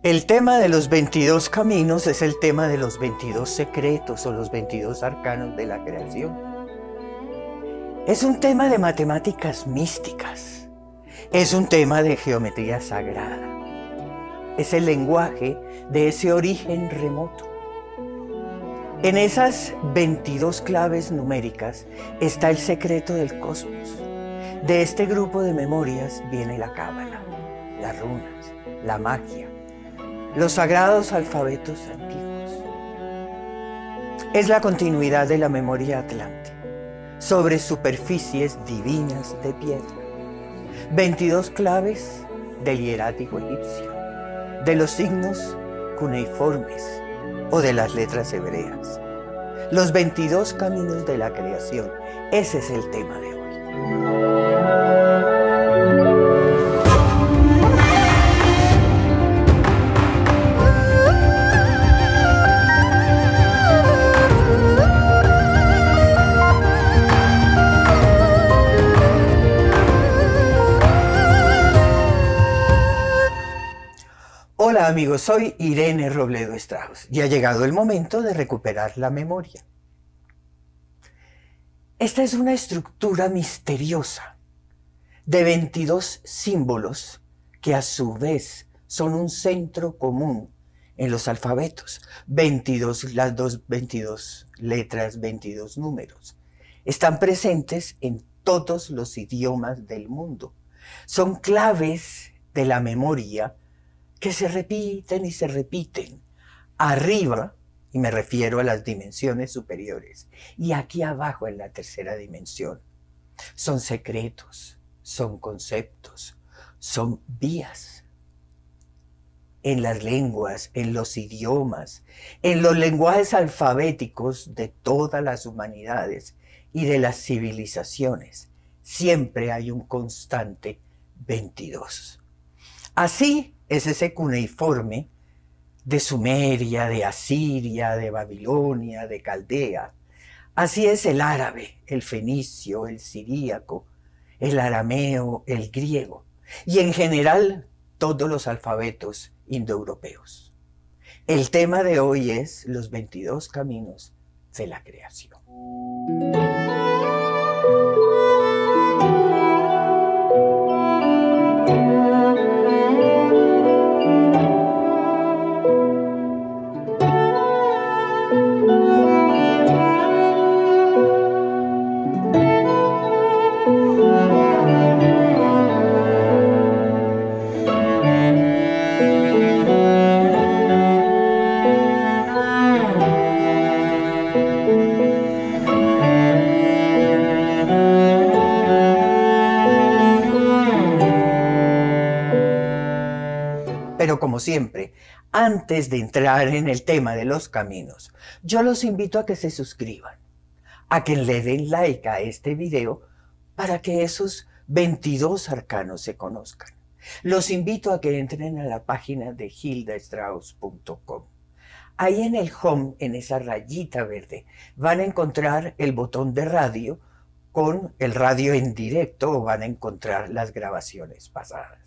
El tema de los 22 caminos es el tema de los 22 secretos o los 22 arcanos de la creación. Es un tema de matemáticas místicas. Es un tema de geometría sagrada. Es el lenguaje de ese origen remoto. En esas 22 claves numéricas está el secreto del cosmos. De este grupo de memorias viene la cábala, las runas, la magia, los sagrados alfabetos antiguos. Es la continuidad de la memoria atlante sobre superficies divinas de piedra. 22 claves del hierático egipcio, de los signos cuneiformes o de las letras hebreas. Los 22 caminos de la creación, ese es el tema de hoy. Hola amigos, soy Irene Robledo Strauss y ha llegado el momento de recuperar la memoria. Esta es una estructura misteriosa de 22 símbolos que a su vez son un centro común en los alfabetos. 22 letras, 22 números. Están presentes en todos los idiomas del mundo. Son claves de la memoria que se repiten y se repiten. Arriba, y me refiero a las dimensiones superiores, y aquí abajo en la tercera dimensión. Son secretos, son conceptos, son vías. En las lenguas, en los idiomas, en los lenguajes alfabéticos de todas las humanidades y de las civilizaciones, siempre hay un constante 22. Así es ese cuneiforme de Sumeria, de Asiria, de Babilonia, de Caldea. Así es el árabe, el fenicio, el siríaco, el arameo, el griego y en general todos los alfabetos indoeuropeos. El tema de hoy es los 22 caminos de la creación. Pero como siempre, antes de entrar en el tema de los caminos, yo los invito a que se suscriban, a que le den like a este video para que esos 22 arcanos se conozcan. Los invito a que entren a la página de hildastrauss.com. Ahí en el home, en esa rayita verde, van a encontrar el botón de radio con el radio en directo o van a encontrar las grabaciones pasadas.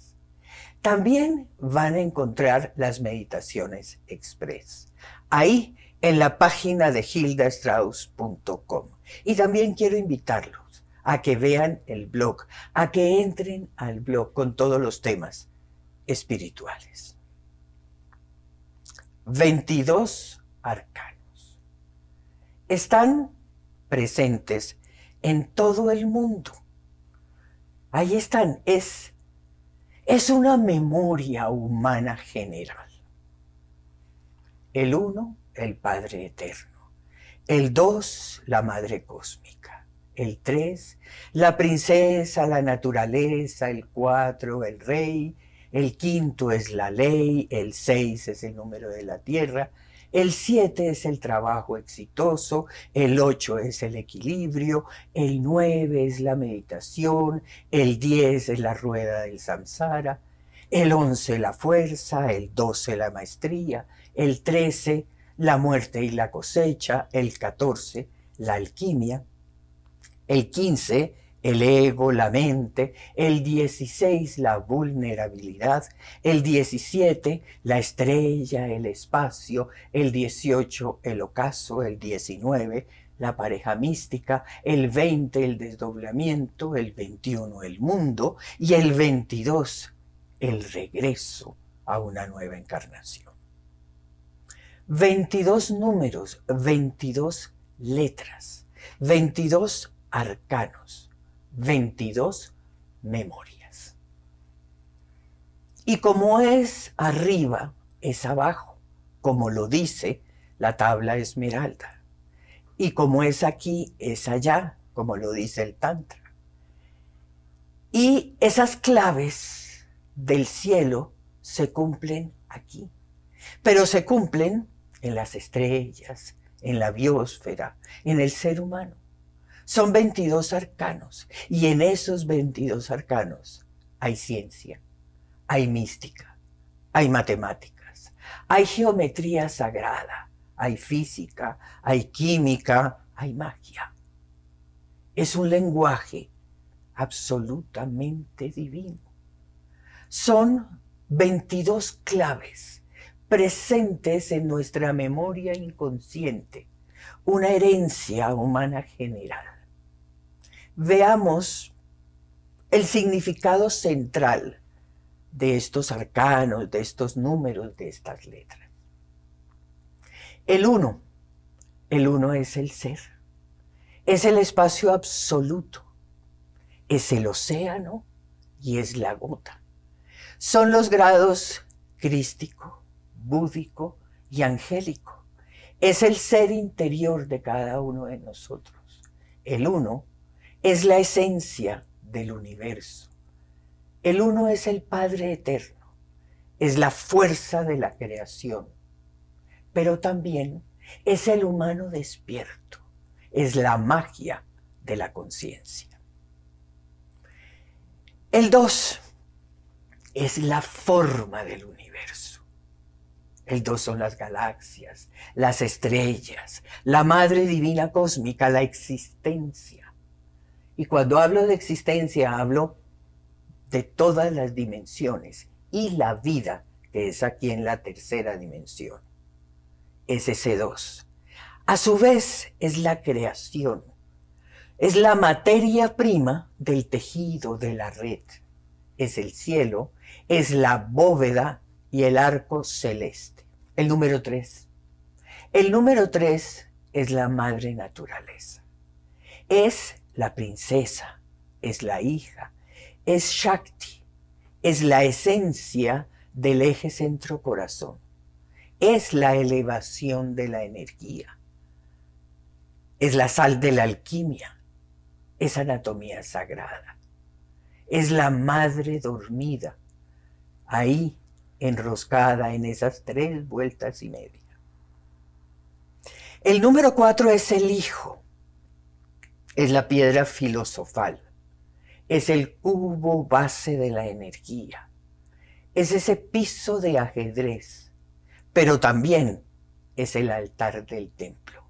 También van a encontrar las meditaciones express, ahí en la página de hildastrauss.com. Y también quiero invitarlos a que vean el blog, a que entren al blog con todos los temas espirituales. 22 arcanos. Están presentes en todo el mundo. Ahí están, es una memoria humana general. El 1, el Padre Eterno. El 2, la Madre Cósmica. El 3, la princesa, la naturaleza. El 4, el rey. El 5 es la ley. El 6 es el número de la tierra. El 7 es el trabajo exitoso, el 8 es el equilibrio, el 9 es la meditación, el 10 es la rueda del samsara, el 11 la fuerza, el 12 la maestría, el 13 la muerte y la cosecha, el 14 la alquimia, el 15 el ego, la mente, el 16, la vulnerabilidad, el 17, la estrella, el espacio, el 18, el ocaso, el 19, la pareja mística, el 20, el desdoblamiento, el 21, el mundo, y el 22, el regreso a una nueva encarnación. 22 números, 22 letras, 22 arcanos, 22 memorias. Y como es arriba, es abajo, como lo dice la tabla esmeralda. Y como es aquí, es allá, como lo dice el Tantra. Y esas claves del cielo se cumplen aquí, pero se cumplen en las estrellas, en la biosfera, en el ser humano. Son 22 arcanos, y en esos 22 arcanos hay ciencia, hay mística, hay matemáticas, hay geometría sagrada, hay física, hay química, hay magia. Es un lenguaje absolutamente divino. Son 22 claves presentes en nuestra memoria inconsciente, una herencia humana general. Veamos el significado central de estos arcanos, de estos números, de estas letras. El uno es el ser, es el espacio absoluto, es el océano y es la gota. Son los grados crístico, búdico y angélico. Es el ser interior de cada uno de nosotros. El uno es la esencia del universo. El uno es el Padre eterno, es la fuerza de la creación, pero también es el humano despierto, es la magia de la conciencia. El 2 es la forma del universo. El 2 son las galaxias, las estrellas, la madre divina cósmica, la existencia. Y cuando hablo de existencia, hablo de todas las dimensiones y la vida, que es aquí en la tercera dimensión. Es ese 2. A su vez, es la creación. Es la materia prima del tejido de la red. Es el cielo, es la bóveda y el arco celeste. El número 3. El número 3 es la madre naturaleza. Es la princesa, es la hija, es Shakti, es la esencia del eje centro-corazón. Es la elevación de la energía. Es la sal de la alquimia. Es anatomía sagrada. Es la madre dormida, ahí enroscada en esas 3 vueltas y media. El número 4 es el hijo. Es la piedra filosofal. Es el cubo base de la energía. Es ese piso de ajedrez, pero también es el altar del templo.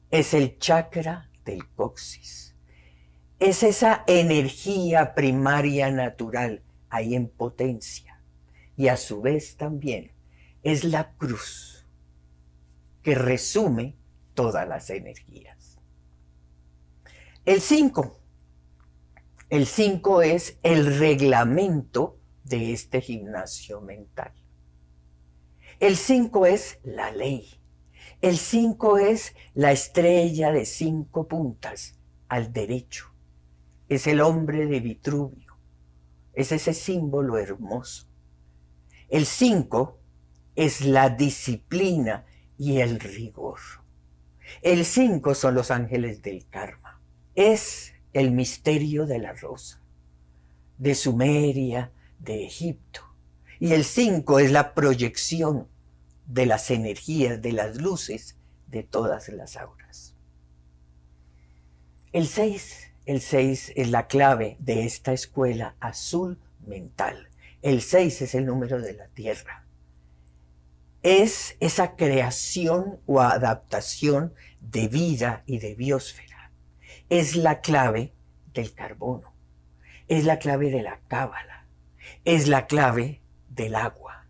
Es el chakra del coxis. Es esa energía primaria natural ahí en potencia. Y a su vez también es la cruz que resume todas las energías. El 5. El 5 es el reglamento de este gimnasio mental. El 5 es la ley. El 5 es la estrella de 5 puntas al derecho. Es el hombre de Vitruvio. Es ese símbolo hermoso. El 5 es la disciplina y el rigor. El 5 son los ángeles del karma. Es el misterio de la rosa, de Sumeria, de Egipto. Y el 5 es la proyección de las energías, de las luces, de todas las auras. El 6 es la clave de esta escuela azul mental. El 6 es el número de la Tierra. Es esa creación o adaptación de vida y de biosfera. Es la clave del carbono, es la clave de la cábala, es la clave del agua,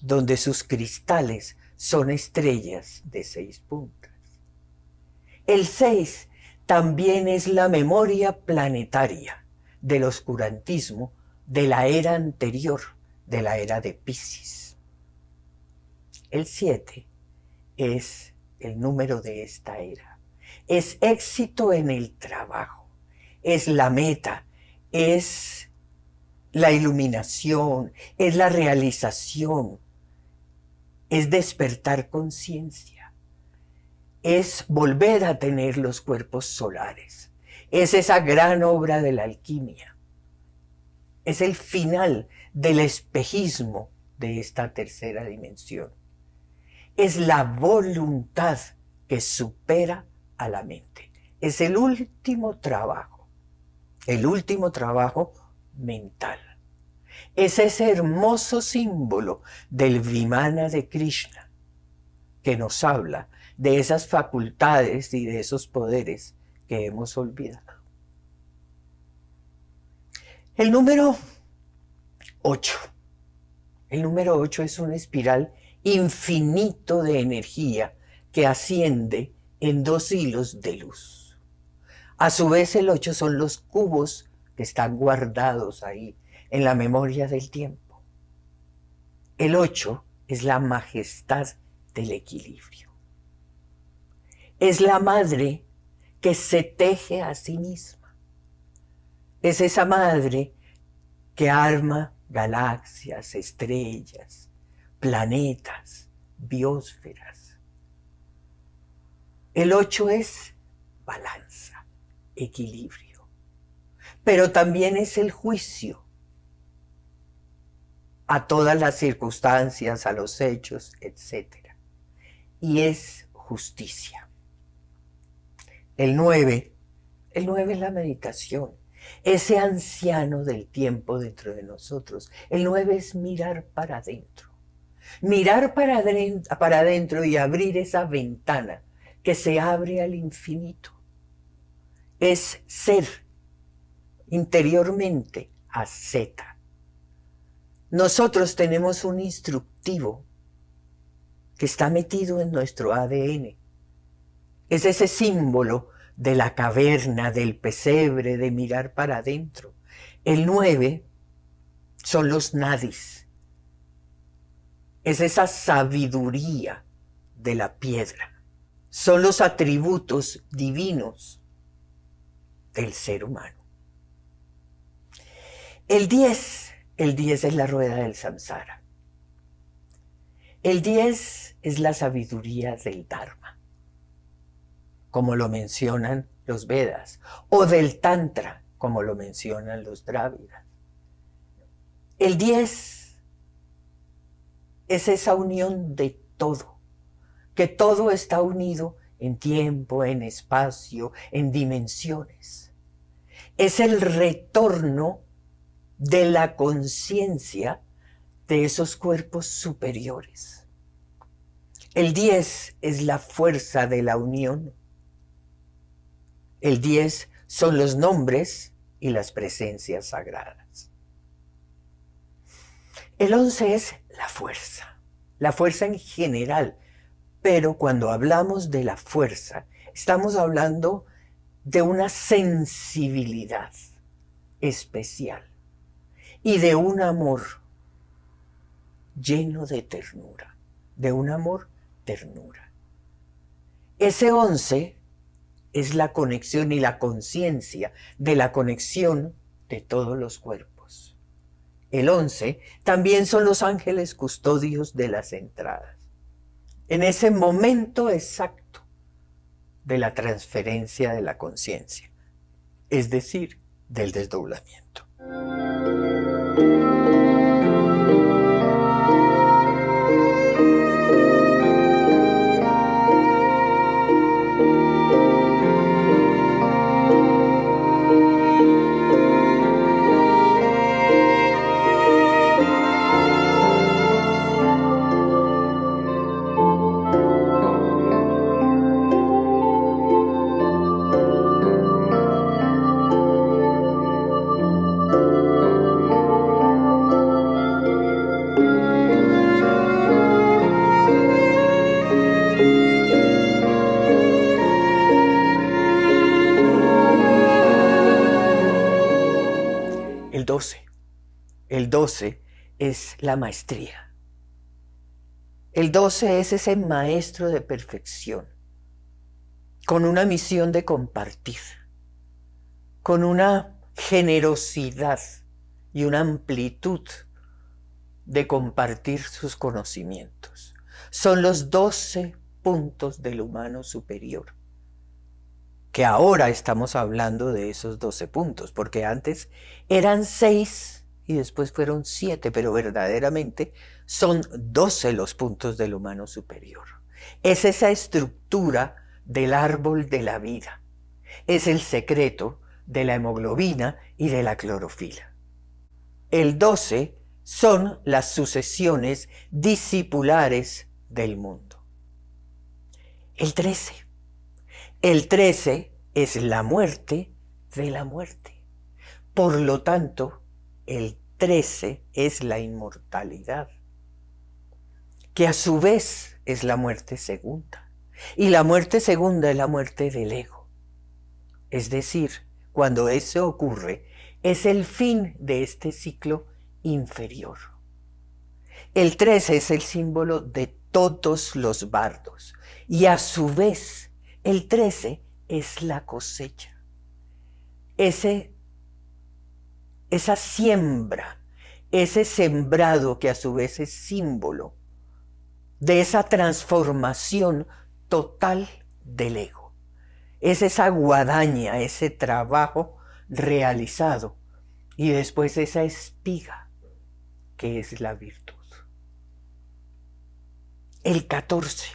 donde sus cristales son estrellas de 6 puntas. El 6 también es la memoria planetaria del oscurantismo de la era anterior, de la era de Piscis. El 7 es el número de esta era. Es éxito en el trabajo, es la meta, es la iluminación, es la realización, es despertar conciencia, es volver a tener los cuerpos solares, es esa gran obra de la alquimia, es el final del espejismo de esta tercera dimensión. Es la voluntad que supera a la mente. Es el último trabajo mental. Es ese hermoso símbolo del Vimana de Krishna que nos habla de esas facultades y de esos poderes que hemos olvidado. El número 8. El número 8 es una espiral infinito de energía que asciende en 2 hilos de luz. A su vez, el 8 son los cubos que están guardados ahí en la memoria del tiempo. El 8 es la majestad del equilibrio. Es la madre que se teje a sí misma. Es esa madre que arma galaxias, estrellas, planetas, biosferas. El 8 es balanza, equilibrio, pero también es el juicio a todas las circunstancias, a los hechos, etc. Y es justicia. El 9 es la meditación, ese anciano del tiempo dentro de nosotros. El 9 es mirar para adentro. Mirar para adentro y abrir esa ventana que se abre al infinito. Es ser interiormente asceta. Nosotros tenemos un instructivo que está metido en nuestro ADN. Es ese símbolo de la caverna, del pesebre, de mirar para adentro. El 9 son los nadis. Es esa sabiduría de la piedra. Son los atributos divinos del ser humano. El 10 es la rueda del samsara. El 10 es la sabiduría del Dharma, como lo mencionan los Vedas, o del Tantra, como lo mencionan los Drávidas. El 10 es esa unión de todo, que todo está unido en tiempo, en espacio, en dimensiones. Es el retorno de la conciencia de esos cuerpos superiores. El 10 es la fuerza de la unión. El 10 son los nombres y las presencias sagradas. El 11 es la fuerza en general, pero cuando hablamos de la fuerza, estamos hablando de una sensibilidad especial y de un amor lleno de ternura, de un amor ternura. Ese 11 es la conexión y la conciencia de la conexión de todos los cuerpos. El 11 también son los ángeles custodios de las entradas. En ese momento exacto de la transferencia de la conciencia, es decir, del desdoblamiento. El 12 es la maestría. El 12 es ese maestro de perfección, con una misión de compartir, con una generosidad y una amplitud de compartir sus conocimientos. Son los 12 puntos del humano superior, que ahora estamos hablando de esos 12 puntos, porque antes eran 6 y después fueron 7, pero verdaderamente son 12 los puntos del humano superior. Es esa estructura del árbol de la vida. Es el secreto de la hemoglobina y de la clorofila. El 12 son las sucesiones discipulares del mundo. El 13. El 13 es la muerte de la muerte. Por lo tanto, el 13 es la inmortalidad, que a su vez es la muerte segunda. Y la muerte segunda es la muerte del ego. Es decir, cuando eso ocurre, es el fin de este ciclo inferior. El 13 es el símbolo de todos los bardos y a su vez el 13 es la cosecha. Esa siembra, ese sembrado que a su vez es símbolo de esa transformación total del ego. Es esa guadaña, ese trabajo realizado y después esa espiga que es la virtud. El 14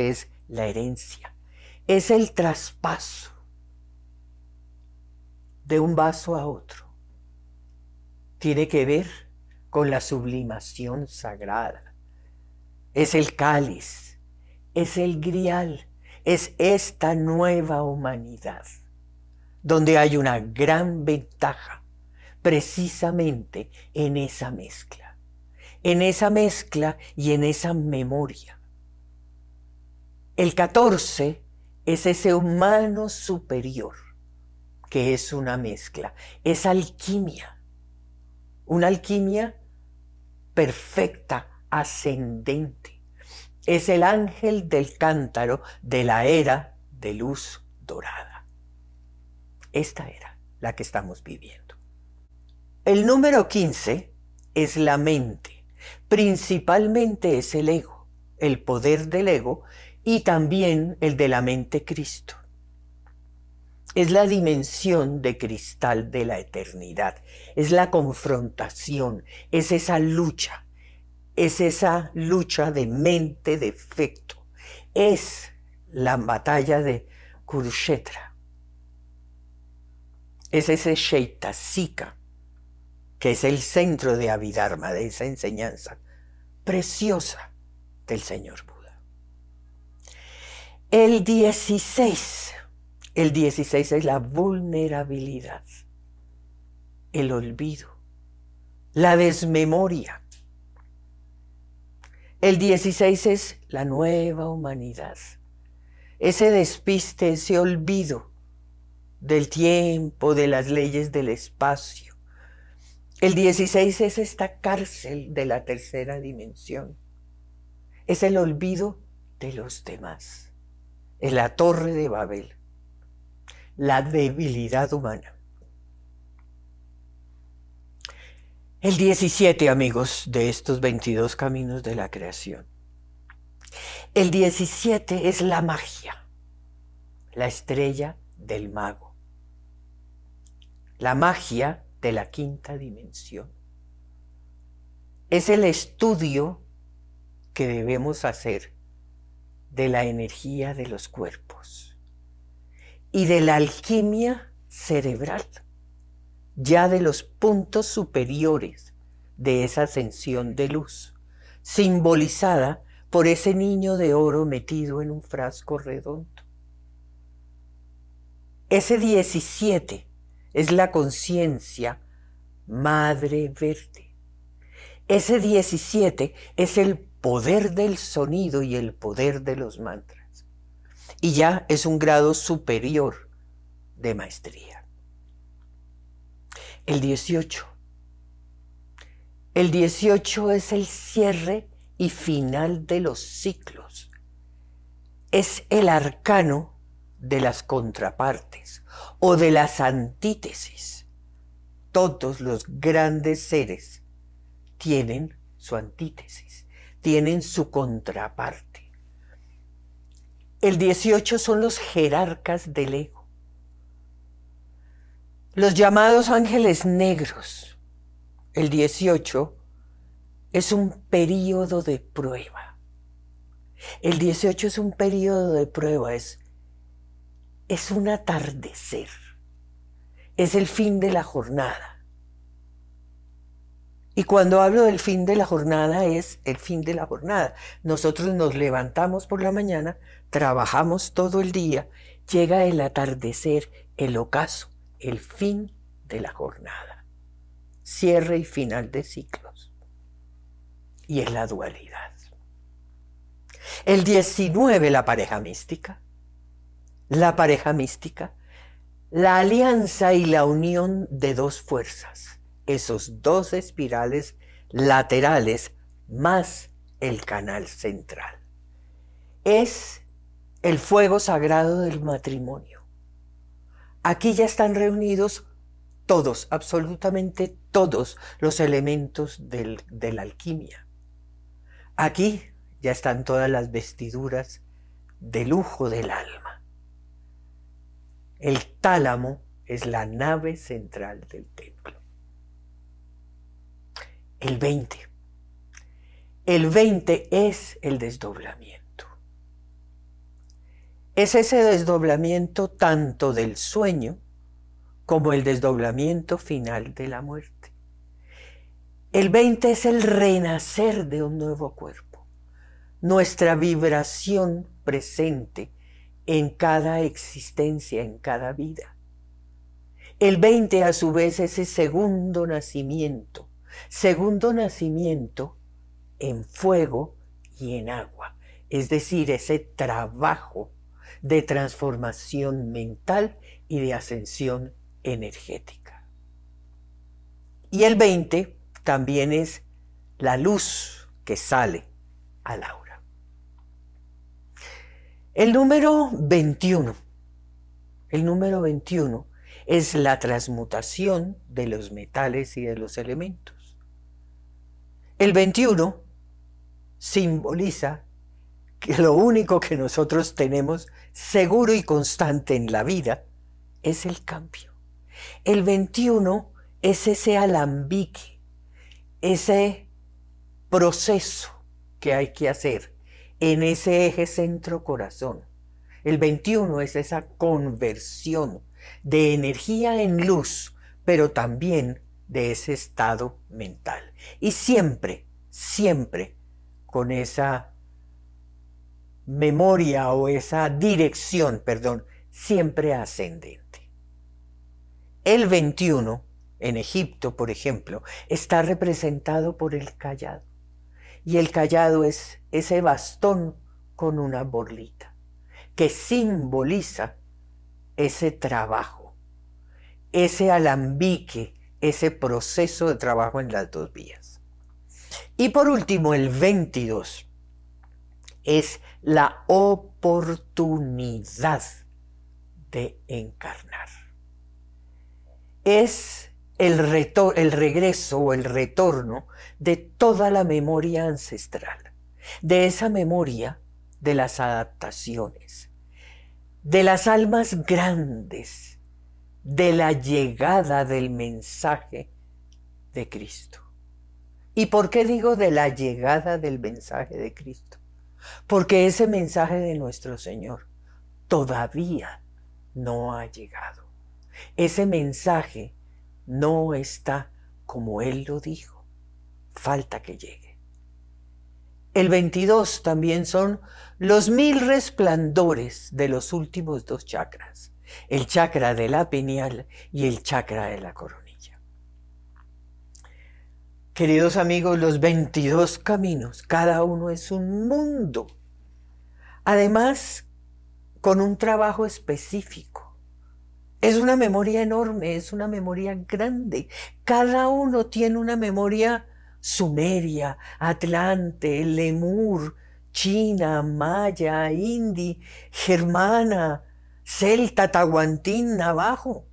es la herencia, es el traspaso de un vaso a otro. Tiene que ver con la sublimación sagrada. Es el cáliz, es el grial, es esta nueva humanidad, donde hay una gran ventaja precisamente en esa mezcla y en esa memoria. El 14 es ese humano superior, que es una mezcla, es alquimia, una alquimia perfecta, ascendente. Es el ángel del cántaro de la era de luz dorada. Esta era la que estamos viviendo. El número 15 es la mente, principalmente es el ego, el poder del ego y también el de la mente Cristo. Es la dimensión de cristal de la eternidad, es la confrontación, es esa lucha de mente, de efecto, es la batalla de Kurukshetra, es ese Shaitasika, que es el centro de Abhidharma, de esa enseñanza preciosa del Señor Buda. El 16 es la vulnerabilidad, el olvido, la desmemoria. El 16 es la nueva humanidad, ese despiste, ese olvido del tiempo, de las leyes del espacio. El 16 es esta cárcel de la tercera dimensión, es el olvido de los demás, es la torre de Babel, la debilidad humana. El 17, amigos, de estos 22 caminos de la creación. El 17 es la magia, la estrella del mago, la magia de la quinta dimensión. Es el estudio que debemos hacer de la energía de los cuerpos y de la alquimia cerebral, ya de los puntos superiores de esa ascensión de luz, simbolizada por ese niño de oro metido en un frasco redondo. Ese 17 es la conciencia madre verde. Ese 17 es el poder del sonido y el poder de los mantras. Y ya es un grado superior de maestría. El 18 El 18 es el cierre y final de los ciclos. Es el arcano de las contrapartes o de las antítesis. Todos los grandes seres tienen su antítesis, tienen su contraparte. El 18 son los jerarcas del ego. Los llamados ángeles negros. El 18 es un período de prueba. El 18 es un período de prueba, es un atardecer, es el fin de la jornada. Y cuando hablo del fin de la jornada, es el fin de la jornada. Nosotros nos levantamos por la mañana, trabajamos todo el día, llega el atardecer, el ocaso, el fin de la jornada. Cierre y final de ciclos. Y es la dualidad. El 19, la pareja mística. La pareja mística, la alianza y la unión de dos fuerzas, esos dos espirales laterales más el canal central. Es el fuego sagrado del matrimonio. Aquí ya están reunidos todos, absolutamente todos los elementos de la alquimia. Aquí ya están todas las vestiduras de lujo del alma. El tálamo es la nave central del templo. El 20. El 20 es el desdoblamiento. Es ese desdoblamiento tanto del sueño como el desdoblamiento final de la muerte. El 20 es el renacer de un nuevo cuerpo, nuestra vibración presente en cada existencia, en cada vida. El 20 a su vez es ese segundo nacimiento en fuego y en agua, es decir, ese trabajo de transformación mental y de ascensión energética. Y el 20 también es la luz que sale al aura. El número 21 es la transmutación de los metales y de los elementos. El 21 simboliza que lo único que nosotros tenemos seguro y constante en la vida es el cambio. El 21 es ese alambique, ese proceso que hay que hacer en ese eje centro-corazón. El 21 es esa conversión de energía en luz, pero también de ese estado mental. Y siempre, siempre con esa memoria o esa dirección, siempre ascendente. El 21, en Egipto, por ejemplo, está representado por el cayado. Y el cayado es ese bastón con una borlita que simboliza ese trabajo, ese alambique, ese proceso de trabajo en las dos vías. Y por último, el 22 es la oportunidad de encarnar. Es el regreso o el retorno de toda la memoria ancestral, de esa memoria de las adaptaciones, de las almas grandes, de la llegada del mensaje de Cristo. ¿Y por qué digo de la llegada del mensaje de Cristo? Porque ese mensaje de nuestro Señor todavía no ha llegado. Ese mensaje no está como Él lo dijo. Falta que llegue. El 22 también son los 1000 resplandores de los últimos dos chakras. El chakra de la pineal y el chakra de la coronilla. Queridos amigos, los 22 caminos, cada uno es un mundo. Además, con un trabajo específico. Es una memoria enorme, es una memoria grande. Cada uno tiene una memoria Sumeria, Atlante, Lemur, China, Maya, Hindi, Germana, Celta, Tahuantín, Navajo.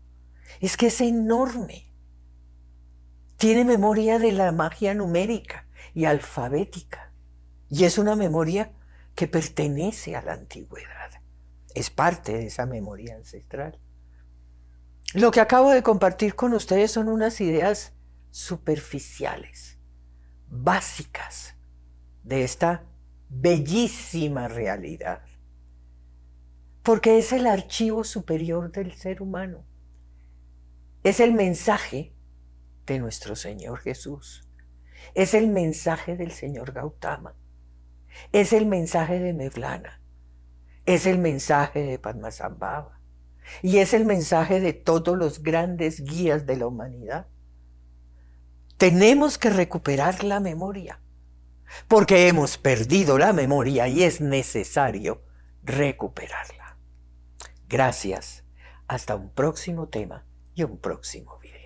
Es que es enorme. Tiene memoria de la magia numérica y alfabética. Y es una memoria que pertenece a la antigüedad. Es parte de esa memoria ancestral. Lo que acabo de compartir con ustedes son unas ideas superficiales, básicas de esta bellísima realidad. Porque es el archivo superior del ser humano. Es el mensaje de nuestro Señor Jesús. Es el mensaje del Señor Gautama. Es el mensaje de Mevlana. Es el mensaje de Padmasambhava. Y es el mensaje de todos los grandes guías de la humanidad. Tenemos que recuperar la memoria, porque hemos perdido la memoria y es necesario recuperarla. Gracias. Hasta un próximo tema y un próximo video.